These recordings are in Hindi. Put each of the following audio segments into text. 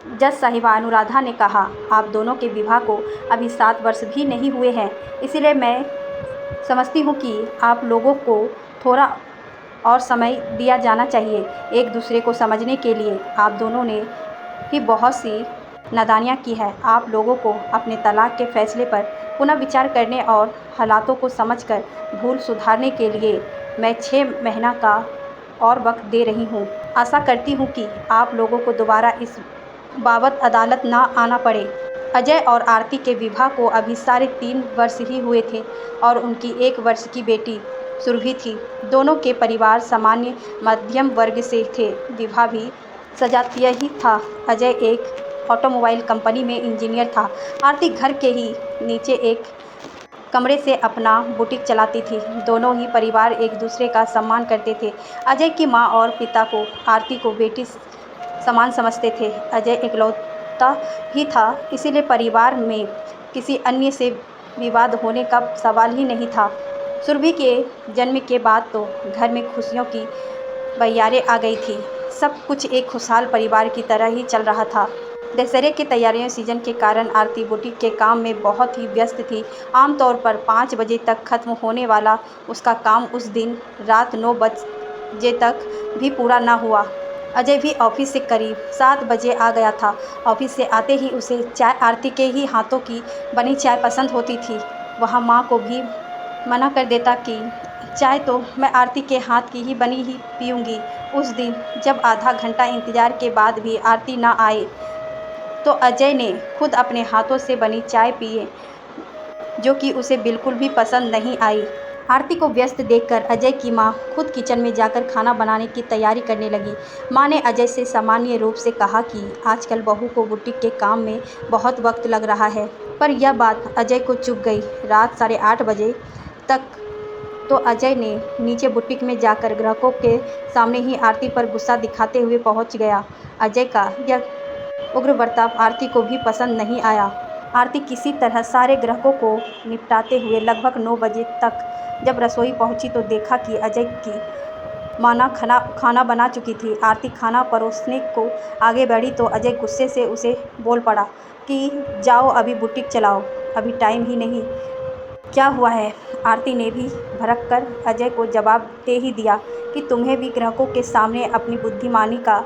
जज साहिबा अनुराधा ने कहा, आप दोनों के विवाह को अभी 7 वर्ष भी नहीं हुए हैं, इसीलिए मैं समझती हूँ कि आप लोगों को थोड़ा और समय दिया जाना चाहिए एक दूसरे को समझने के लिए। आप दोनों ने ही बहुत सी नादानियाँ की है। आप लोगों को अपने तलाक के फैसले पर पुनः विचार करने और हालातों को समझकर भूल सुधारने के लिए मैं 6 महीना का और वक्त दे रही हूँ। आशा करती हूँ कि आप लोगों को दोबारा इस बाबत अदालत ना आना पड़े। अजय और आरती के विवाह को अभी 3.5 वर्ष ही हुए थे और उनकी 1 वर्ष की बेटी सुरभि थी। दोनों के परिवार सामान्य मध्यम वर्ग से थे। विवाह भी सजातीय ही था। अजय एक ऑटोमोबाइल कंपनी में इंजीनियर था। आरती घर के ही नीचे एक कमरे से अपना बुटीक चलाती थी। दोनों ही परिवार एक दूसरे का सम्मान करते थे। अजय की माँ और पिता को आरती को बेटी समान समझते थे। अजय इकलौता ही था, इसीलिए परिवार में किसी अन्य से विवाद होने का सवाल ही नहीं था। सुरभि के जन्म के बाद तो घर में खुशियों की बहियारें आ गई थी। सब कुछ एक खुशहाल परिवार की तरह ही चल रहा था। दशहरे की तैयारियों सीजन के कारण आरती बुटीक के काम में बहुत ही व्यस्त थी। आमतौर पर 5 बजे तक खत्म होने वाला उसका काम उस दिन रात 9 बजे तक भी पूरा न हुआ। अजय भी ऑफिस से करीब 7 बजे आ गया था। ऑफिस से आते ही उसे चाय आरती के ही हाथों की बनी चाय पसंद होती थी। वह माँ को भी मना कर देता कि चाय तो मैं आरती के हाथ की ही बनी ही पीऊँगी। उस दिन जब आधा घंटा इंतज़ार के बाद भी आरती ना आए तो अजय ने खुद अपने हाथों से बनी चाय पी, जो कि उसे बिल्कुल भी पसंद नहीं आई। आरती को व्यस्त देखकर अजय की माँ खुद किचन में जाकर खाना बनाने की तैयारी करने लगी। माँ ने अजय से सामान्य रूप से कहा कि आजकल बहू को बुटीक के काम में बहुत वक्त लग रहा है, पर यह बात अजय को चुभ गई। रात 8:30 बजे तक तो अजय ने नीचे बुटीक में जाकर ग्राहकों के सामने ही आरती पर गुस्सा दिखाते हुए पहुंच गया। अजय का यह उग्र बर्ताव आरती को भी पसंद नहीं आया। आरती किसी तरह सारे ग्राहकों को निपटाते हुए लगभग 9 बजे तक जब रसोई पहुंची तो देखा कि अजय की माँ खाना बना चुकी थी। आरती खाना परोसने को आगे बढ़ी तो अजय गुस्से से उसे बोल पड़ा कि जाओ अभी बुटीक चलाओ, अभी टाइम ही नहीं। क्या हुआ है? आरती ने भी भड़क कर अजय को जवाब दे ही दिया कि तुम्हें भी ग्राहकों के सामने अपनी बुद्धिमानी का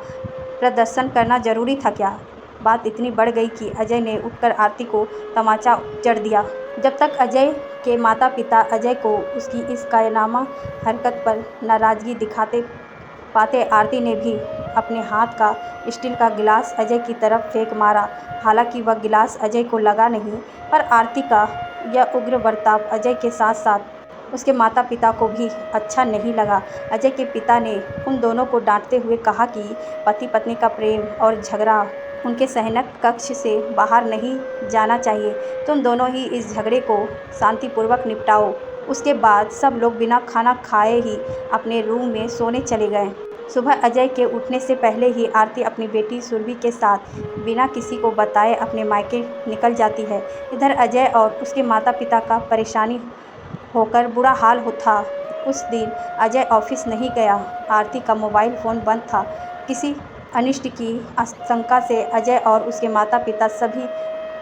प्रदर्शन करना ज़रूरी था क्या? बात इतनी बढ़ गई कि अजय ने उठकर आरती को तमाचा जड़ दिया। जब तक अजय के माता पिता अजय को उसकी इस कायनामा हरकत पर नाराज़गी दिखाते पाते, आरती ने भी अपने हाथ का स्टील का गिलास अजय की तरफ फेंक मारा। हालांकि वह गिलास अजय को लगा नहीं, पर आरती का यह उग्र बर्ताव अजय के साथ साथ उसके माता पिता को भी अच्छा नहीं लगा। अजय के पिता ने उन दोनों को डांटते हुए कहा कि पति पत्नी का प्रेम और झगड़ा उनके शयन कक्ष से बाहर नहीं जाना चाहिए। तुम दोनों ही इस झगड़े को शांतिपूर्वक निपटाओ। उसके बाद सब लोग बिना खाना खाए ही अपने रूम में सोने चले गए। सुबह अजय के उठने से पहले ही आरती अपनी बेटी सुरभि के साथ बिना किसी को बताए अपने मायके निकल जाती है। इधर अजय और उसके माता पिता का परेशानी होकर बुरा हाल था। उस दिन अजय ऑफिस नहीं गया। आरती का मोबाइल फ़ोन बंद था। किसी अनिष्ट की आशंका से अजय और उसके माता पिता सभी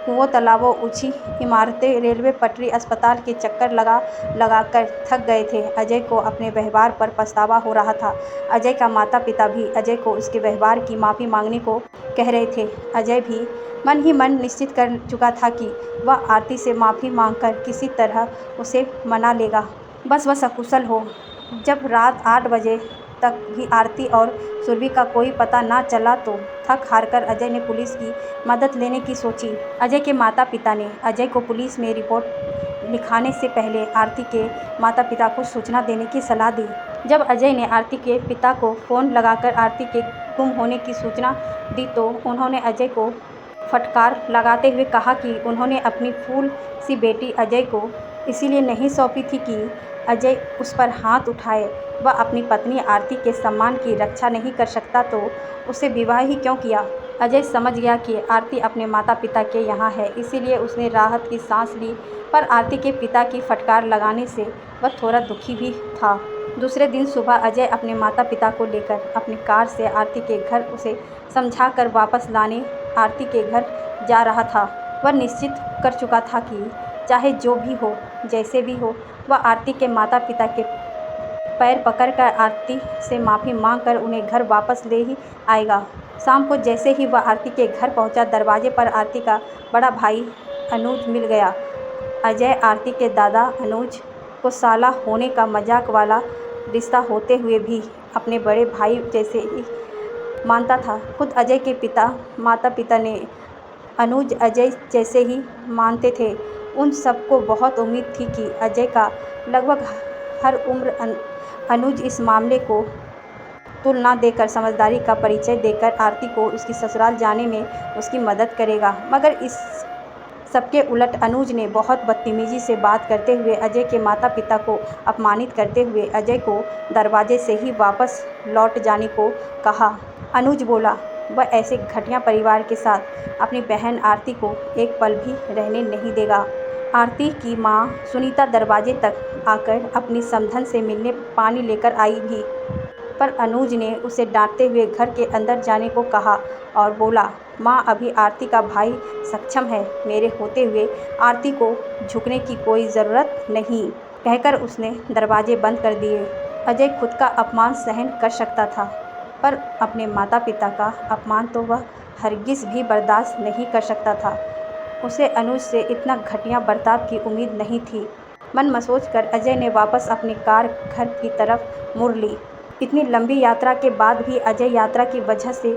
कुओं, तालाबों, ऊंची इमारतें, रेलवे पटरी, अस्पताल के चक्कर लगाकर थक गए थे। अजय को अपने व्यवहार पर पछतावा हो रहा था। अजय का माता पिता भी अजय को उसके व्यवहार की माफ़ी मांगने को कह रहे थे। अजय भी मन ही मन निश्चित कर चुका था कि वह आरती से माफ़ी मांगकर किसी तरह उसे मना लेगा। बस वह सकुशल हो। जब रात 8 बजे तक भी आरती और सुरभि का कोई पता ना चला तो थक हारकर अजय ने पुलिस की मदद लेने की सोची। अजय के माता पिता ने अजय को पुलिस में रिपोर्ट लिखाने से पहले आरती के माता पिता को सूचना देने की सलाह दी। जब अजय ने आरती के पिता को फ़ोन लगाकर आरती के गुम होने की सूचना दी तो उन्होंने अजय को फटकार लगाते हुए कहा कि उन्होंने अपनी फूल सी बेटी अजय को इसीलिए नहीं सौंपी थी कि अजय उस पर हाथ उठाए। वह अपनी पत्नी आरती के सम्मान की रक्षा नहीं कर सकता तो उसे विवाह ही क्यों किया? अजय समझ गया कि आरती अपने माता पिता के यहाँ है, इसीलिए उसने राहत की सांस ली, पर आरती के पिता की फटकार लगाने से वह थोड़ा दुखी भी था। दूसरे दिन सुबह अजय अपने माता पिता को लेकर अपनी कार से आरती के घर उसे समझाकर वापस लाने आरती के घर जा रहा था। वह निश्चित कर चुका था कि चाहे जो भी हो, जैसे भी हो, वह आरती के माता पिता के पैर पकड़कर आरती से माफ़ी मांगकर उन्हें घर वापस ले ही आएगा। शाम को जैसे ही वह आरती के घर पहुंचा, दरवाजे पर आरती का बड़ा भाई अनुज मिल गया। अजय आरती के दादा अनुज को साला होने का मजाक वाला रिश्ता होते हुए भी अपने बड़े भाई जैसे ही मानता था। खुद अजय के माता पिता ने अनुज अजय जैसे ही मानते थे। उन सबको बहुत उम्मीद थी कि अजय का लगभग हर उम्र अनुज इस मामले को तुल ना देकर, समझदारी का परिचय देकर आरती को उसकी ससुराल जाने में उसकी मदद करेगा। मगर इस सबके उलट अनुज ने बहुत बदतमीजी से बात करते हुए अजय के माता पिता को अपमानित करते हुए अजय को दरवाजे से ही वापस लौट जाने को कहा। अनुज बोला, वह ऐसे घटिया परिवार के साथ अपनी बहन आरती को एक पल भी रहने नहीं देगा। आरती की मां सुनीता दरवाजे तक आकर अपनी समधन से मिलने पानी लेकर आई भी, पर अनुज ने उसे डांटते हुए घर के अंदर जाने को कहा और बोला, माँ अभी आरती का भाई सक्षम है, मेरे होते हुए आरती को झुकने की कोई ज़रूरत नहीं, कहकर उसने दरवाजे बंद कर दिए। अजय खुद का अपमान सहन कर सकता था, पर अपने माता पिता का अपमान तो वह हरगिज़ भी बर्दाश्त नहीं कर सकता था। उसे अनुज से इतना घटिया बर्ताव की उम्मीद नहीं थी। मन में सोचकर अजय ने वापस अपनी कार घर की तरफ मुड़ ली। इतनी लंबी यात्रा के बाद भी अजय यात्रा की वजह से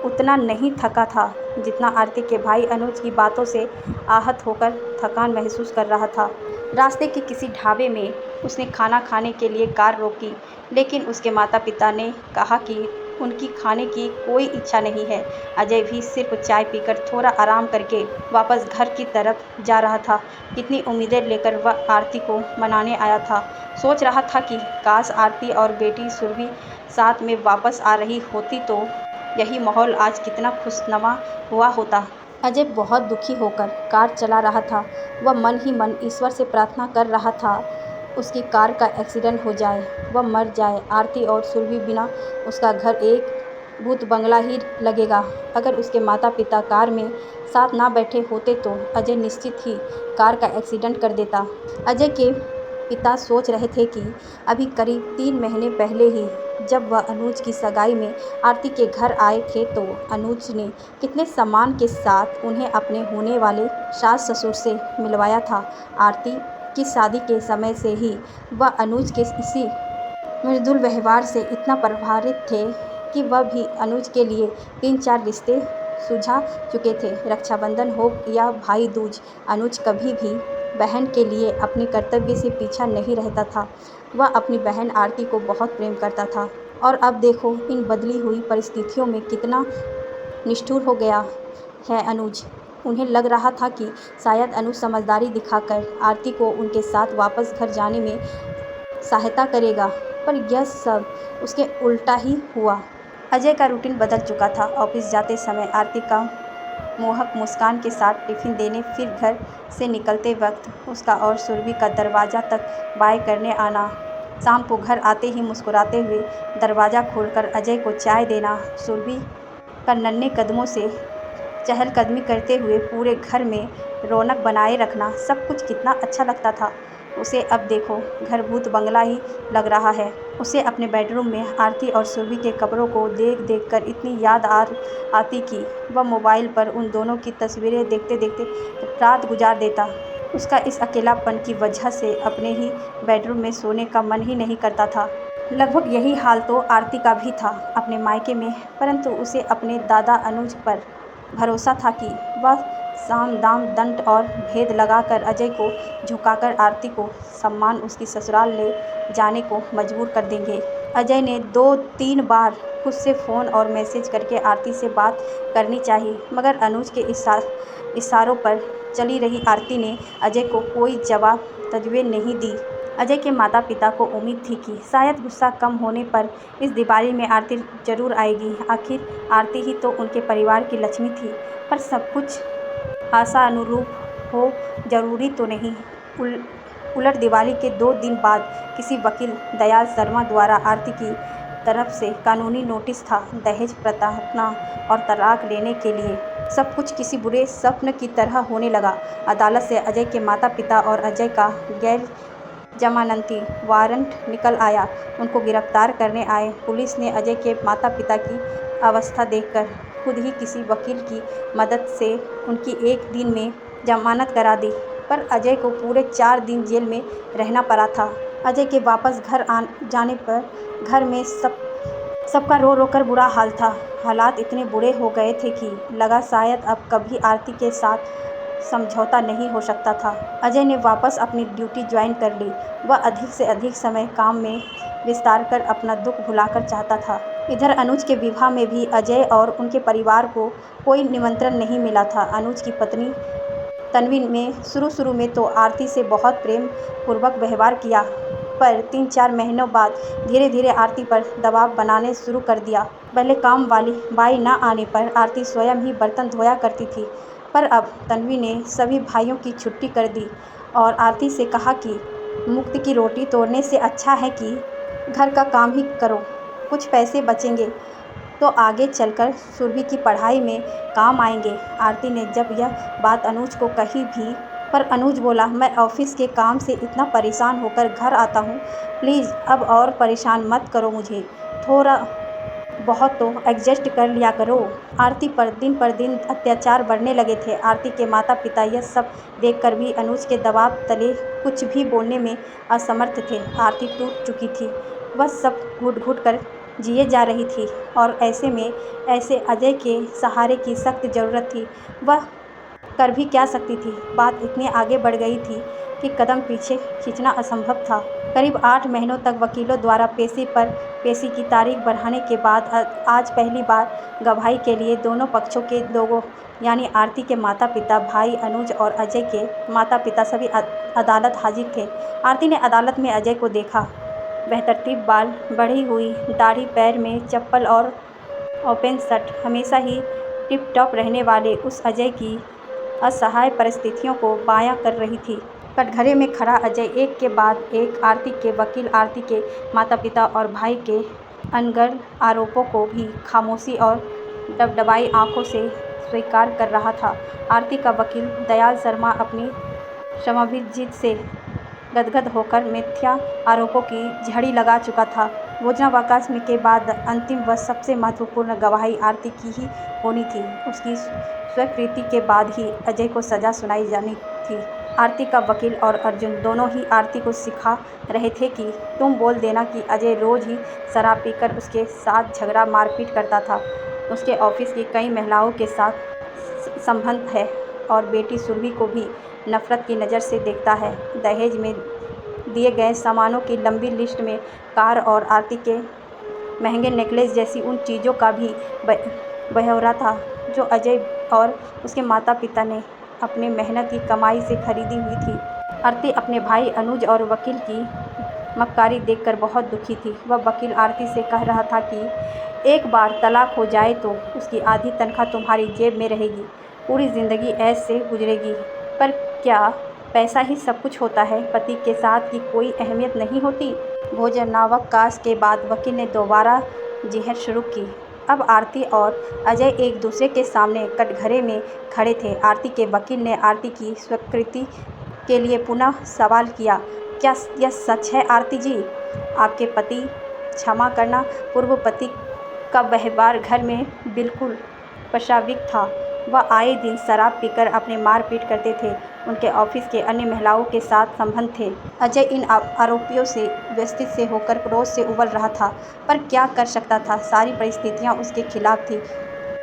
उतना नहीं थका था जितना आरती के भाई अनुज की बातों से आहत होकर थकान महसूस कर रहा था। रास्ते के किसी ढाबे में उसने खाना खाने के लिए कार रोकी, लेकिन उसके माता पिता ने कहा कि उनकी खाने की कोई इच्छा नहीं है। अजय भी सिर्फ चाय पीकर थोड़ा आराम करके वापस घर की तरफ जा रहा था। कितनी उम्मीदें लेकर वह आरती को मनाने आया था। सोच रहा था कि काश आरती और बेटी सुरभि साथ में वापस आ रही होती तो यही माहौल आज कितना खुशनुमा हुआ होता। अजय बहुत दुखी होकर कार चला रहा था। वह मन ही मन ईश्वर से प्रार्थना कर रहा था उसकी कार का एक्सीडेंट हो जाए, वह मर जाए। आरती और सुरभि बिना उसका घर एक भूत बंगला ही लगेगा। अगर उसके माता पिता कार में साथ ना बैठे होते तो अजय निश्चित ही कार का एक्सीडेंट कर देता। अजय के पिता सोच रहे थे कि अभी करीब 3 महीने पहले ही जब वह अनुज की सगाई में आरती के घर आए थे तो अनुज ने कितने सम्मान के साथ उन्हें अपने होने वाले सास ससुर से मिलवाया था। आरती की शादी के समय से ही वह अनुज के इसी मृदुल व्यवहार से इतना प्रभावित थे कि वह भी अनुज के लिए 3-4 रिश्ते सुझा चुके थे। रक्षाबंधन हो या भाई दूज, अनुज कभी भी बहन के लिए अपने कर्तव्य से पीछा नहीं रहता था। वह अपनी बहन आरती को बहुत प्रेम करता था और अब देखो इन बदली हुई परिस्थितियों में कितना निष्ठुर हो गया है अनुज। उन्हें लग रहा था कि शायद अनुज समझदारी दिखाकर आरती को उनके साथ वापस घर जाने में सहायता करेगा, पर यह सब उसके उल्टा ही हुआ। अजय का रूटीन बदल चुका था। ऑफिस जाते समय आरती का मोहक मुस्कान के साथ टिफ़िन देने, फिर घर से निकलते वक्त उसका और सुरभि का दरवाज़ा तक बाय करने आना, शाम को घर आते ही मुस्कुराते हुए दरवाज़ा खोलकर अजय को चाय देना, सुरभि का नन्हे कदमों से चहलकदमी करते हुए पूरे घर में रौनक बनाए रखना, सब कुछ कितना अच्छा लगता था उसे। अब देखो घर भूत बंगला ही लग रहा है। उसे अपने बेडरूम में आरती और सुरभि के कपड़ों को देख देख कर इतनी याद आती कि वह मोबाइल पर उन दोनों की तस्वीरें देखते देखते रात गुजार देता। उसका इस अकेलापन की वजह से अपने ही बेडरूम में सोने का मन ही नहीं करता था। लगभग यही हाल तो आरती का भी था अपने मायके में, परंतु उसे अपने दादा अनुज पर भरोसा था कि वह साम दाम दंड और भेद लगाकर अजय को झुकाकर आरती को सम्मान उसकी ससुराल ले जाने को मजबूर कर देंगे। अजय ने 2-3 बार खुद से फ़ोन और मैसेज करके आरती से बात करनी चाहिए, मगर अनुज के इशारों पर चली रही आरती ने अजय को कोई जवाब तजवीज़ नहीं दी। अजय के माता पिता को उम्मीद थी कि शायद गुस्सा कम होने पर इस दिवाली में आरती जरूर आएगी। आखिर आरती ही तो उनके परिवार की लक्ष्मी थी, पर सब कुछ आशा अनुरूप हो जरूरी तो नहीं। उलट दिवाली के 2 दिन बाद किसी वकील दयाल शर्मा द्वारा आरती की तरफ से कानूनी नोटिस था। दहेज प्रताड़ना और तलाक लेने के लिए सब कुछ किसी बुरे स्वप्न की तरह होने लगा। अदालत से अजय के माता पिता और अजय का गैर जमानती वारंट निकल आया। उनको गिरफ्तार करने आए। पुलिस ने अजय के माता पिता की अवस्था देखकर खुद ही किसी वकील की मदद से उनकी एक दिन में जमानत करा दी, पर अजय को पूरे 4 दिन जेल में रहना पड़ा था। अजय के वापस घर जाने पर घर में सबका रो रो कर बुरा हाल था। हालात इतने बुरे हो गए थे कि लगा शायद अब कभी आरती के साथ समझौता नहीं हो सकता था। अजय ने वापस अपनी ड्यूटी ज्वाइन कर ली। वह अधिक से अधिक समय काम में विस्तार कर अपना दुख भुलाकर चाहता था। इधर अनुज के विवाह में भी अजय और उनके परिवार को कोई निमंत्रण नहीं मिला था। अनुज की पत्नी तन्वी ने शुरू में तो आरती से बहुत प्रेम पूर्वक व्यवहार किया, पर 3-4 महीनों बाद धीरे धीरे आरती पर दबाव बनाने शुरू कर दिया। पहले काम वाली बाई न आने पर आरती स्वयं ही बर्तन धोया करती थी, पर अब तन्वी ने सभी भाइयों की छुट्टी कर दी और आरती से कहा कि मुफ्त की रोटी तोड़ने से अच्छा है कि घर का काम ही करो, कुछ पैसे बचेंगे तो आगे चलकर सुरभि की पढ़ाई में काम आएंगे। आरती ने जब यह बात अनुज को कही भी, पर अनुज बोला, मैं ऑफिस के काम से इतना परेशान होकर घर आता हूँ, प्लीज़ अब और परेशान मत करो मुझे, थोड़ा बहुत तो एडजस्ट कर लिया करो। आरती पर दिन अत्याचार बढ़ने लगे थे। आरती के माता पिता यह सब देखकर भी अनुज के दबाव तले कुछ भी बोलने में असमर्थ थे। आरती टूट चुकी थी। वह सब घुट-घुट कर जिए जा रही थी और ऐसे में अजय के सहारे की सख्त ज़रूरत थी। वह कर भी क्या सकती थी। बात इतनी आगे बढ़ गई थी कि कदम पीछे खींचना असंभव था। करीब 8 महीनों तक वकीलों द्वारा पेशी की तारीख बढ़ाने के बाद आज पहली बार गवाही के लिए दोनों पक्षों के लोगों यानी आरती के माता पिता, भाई अनुज और अजय के माता पिता सभी अदालत हाजिर थे। आरती ने अदालत में अजय को देखा। बेतरतीब बाल, बढ़ी हुई दाढ़ी, पैर में चप्पल और ओपन शर्ट, हमेशा ही टिप टॉप रहने वाले उस अजय की असहाय परिस्थितियों को बयां कर रही थी। कटघरे में खड़ा अजय एक के बाद एक आरती के वकील, आरती के माता पिता और भाई के अनर्गल आरोपों को भी खामोशी और डबडबाई आंखों से स्वीकार कर रहा था। आरती का वकील दयाल शर्मा अपनी समभित जीत से गदगद होकर मिथ्या आरोपों की झड़ी लगा चुका था। भोजनावकाश के बाद अंतिम व सबसे महत्वपूर्ण गवाही आरती की ही होनी थी। उसकी स्वीकृति के बाद ही अजय को सज़ा सुनाई जानी थी। आरती का वकील और अर्जुन दोनों ही आरती को सिखा रहे थे कि तुम बोल देना कि अजय रोज़ ही शराब पीकर उसके साथ झगड़ा मारपीट करता था, उसके ऑफिस की कई महिलाओं के साथ संबंध है और बेटी सुरभि को भी नफरत की नज़र से देखता है। दहेज में दिए गए सामानों की लंबी लिस्ट में कार और आरती के महंगे नेकलेस जैसी उन चीज़ों का भी ब्यौरा था जो अजय और उसके माता पिता ने अपने मेहनत की कमाई से खरीदी हुई थी। आरती अपने भाई अनुज और वकील की मक्कारी देखकर बहुत दुखी थी। वह वकील आरती से कह रहा था कि एक बार तलाक हो जाए तो उसकी आधी तनख्वाह तुम्हारी जेब में रहेगी, पूरी ज़िंदगी ऐश से गुजरेगी। पर क्या पैसा ही सब कुछ होता है? पति के साथ की कोई अहमियत नहीं होती? भोजनावकाश के बाद वकील ने दोबारा जिहर शुरू की। अब आरती और अजय एक दूसरे के सामने कटघरे में खड़े थे। आरती के वकील ने आरती की स्वीकृति के लिए पुनः सवाल किया, क्या यह सच है आरती जी? आपके पति, क्षमा करना, पूर्व पति का व्यवहार घर में बिल्कुल पाशविक था। वह आए दिन शराब पीकर अपने मारपीट करते थे। उनके ऑफिस के अन्य महिलाओं के साथ संबंध थे। अजय इन आरोपों से व्यथित से होकर क्रोध से उबल रहा था, पर क्या कर सकता था? सारी परिस्थितियां उसके खिलाफ थी।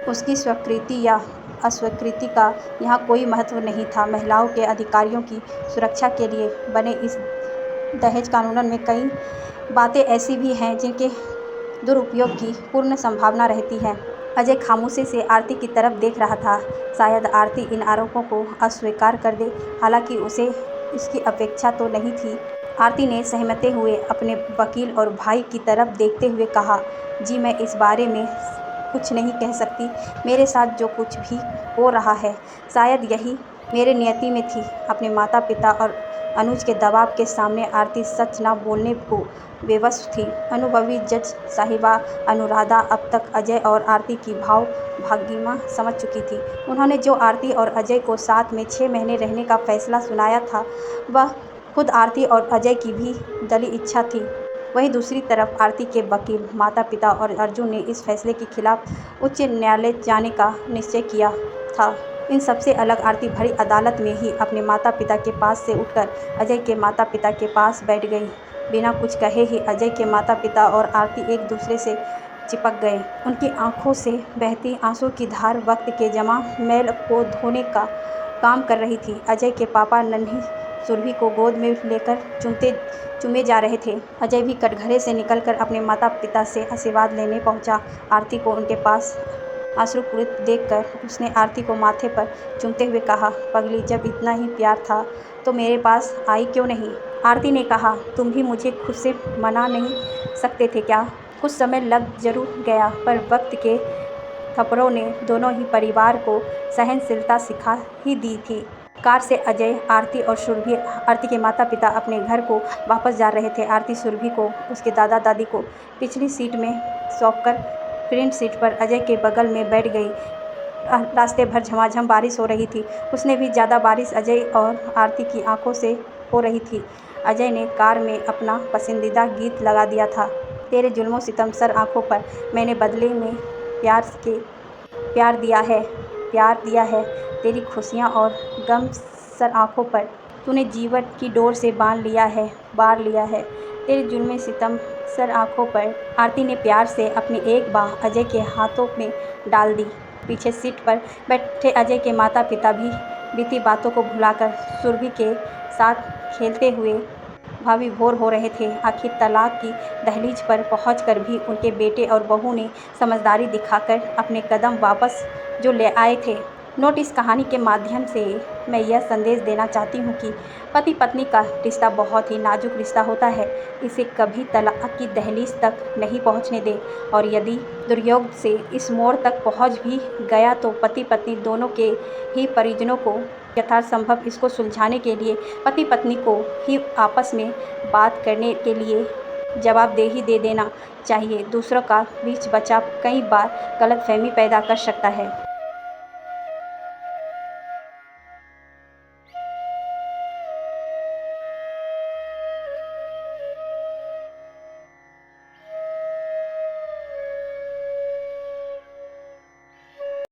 उसकी स्वीकृति या अस्वीकृति का यहाँ कोई महत्व नहीं था। महिलाओं के अधिकारों की सुरक्षा के लिए बने इस दहेज कानून में कई बातें ऐसी भी हैं जिनके दुरुपयोग की पूर्ण संभावना रहती है। अजय खामोशी से आरती की तरफ देख रहा था। शायद आरती इन आरोपों को अस्वीकार कर दे, हालांकि उसे इसकी अपेक्षा तो नहीं थी। आरती ने सहमते हुए अपने वकील और भाई की तरफ देखते हुए कहा, जी मैं इस बारे में कुछ नहीं कह सकती। मेरे साथ जो कुछ भी हो रहा है शायद यही मेरे नियति में थी। अपने माता पिता और अनुज के दबाव के सामने आरती सच न बोलने को बेबस थी। अनुभवी जज साहिबा अनुराधा अब तक अजय और आरती की भाव भंगिमा समझ चुकी थी। उन्होंने जो आरती और अजय को साथ में 6 महीने रहने का फैसला सुनाया था, वह खुद आरती और अजय की भी दिली इच्छा थी। वहीं दूसरी तरफ आरती के वकील, माता-पिता और अर्जुन ने इस फैसले के खिलाफ उच्च न्यायालय जाने का निश्चय किया था। इन सबसे अलग आरती भरी अदालत में ही अपने माता-पिता के पास से उठकर अजय के माता-पिता के पास बैठ गई। बिना कुछ कहे ही अजय के माता-पिता और आरती एक दूसरे से चिपक गए। उनकी आंखों से बहती आंसू की धार वक्त के जमा मैल को धोने का काम कर रही थी। अजय के पापा नन्ही सुरभि को गोद में लेकर चूमे जा रहे थे। अजय भी कटघरे से निकलकर अपने माता-पिता से आशीर्वाद लेने पहुंचा। आरती को उनके पास आश्रुपूरित देखकर उसने आरती को माथे पर चूमते हुए कहा, पगली, जब इतना ही प्यार था तो मेरे पास आई क्यों नहीं? आरती ने कहा, तुम भी मुझे खुद से मना नहीं सकते थे क्या? कुछ समय लग जरूर गया, पर वक्त के थप्पड़ों ने दोनों ही परिवार को सहनशीलता सिखा ही दी थी। कार से अजय, आरती और सुरभि आरती के माता-पिता अपने घर को वापस जा रहे थे। आरती सुरभि को उसके दादा-दादी को पिछली सीट में सौंपकर फ्रंट सीट पर अजय के बगल में बैठ गई। रास्ते भर झमाझम बारिश हो रही थी। उसने भी ज़्यादा बारिश अजय और आरती की आंखों से हो रही थी। अजय ने कार में अपना पसंदीदा गीत लगा दिया था, तेरे जुल्मों सितम सर आंखों पर मैंने बदले में प्यार दिया है तेरी खुशियाँ और गम सर आंखों पर तूने जीवन की डोर से बार लिया है तेरे जुल्मे सितम सर आंखों पर। आरती ने प्यार से अपनी एक बाह अजय के हाथों में डाल दी। पीछे सीट पर बैठे अजय के माता-पिता भी बीती बातों को भुलाकर सुरभि के साथ खेलते हुए भावविभोर हो रहे थे। आखिर तलाक की दहलीज पर पहुंचकर भी उनके बेटे और बहू ने समझदारी दिखाकर अपने कदम वापस जो ले आए थे। नोट, इस कहानी के माध्यम से मैं यह संदेश देना चाहती हूँ कि पति पत्नी का रिश्ता बहुत ही नाजुक रिश्ता होता है। इसे कभी तलाक की दहलीज तक नहीं पहुँचने दें, और यदि दुर्योग से इस मोड़ तक पहुँच भी गया तो पति पत्नी दोनों के ही परिजनों को यथासंभव इसको सुलझाने के लिए पति पत्नी को ही आपस में बात करने के लिए जवाबदेही दे देना चाहिए। दूसरों का बीच बचाव कई बार गलतफहमी पैदा कर सकता है।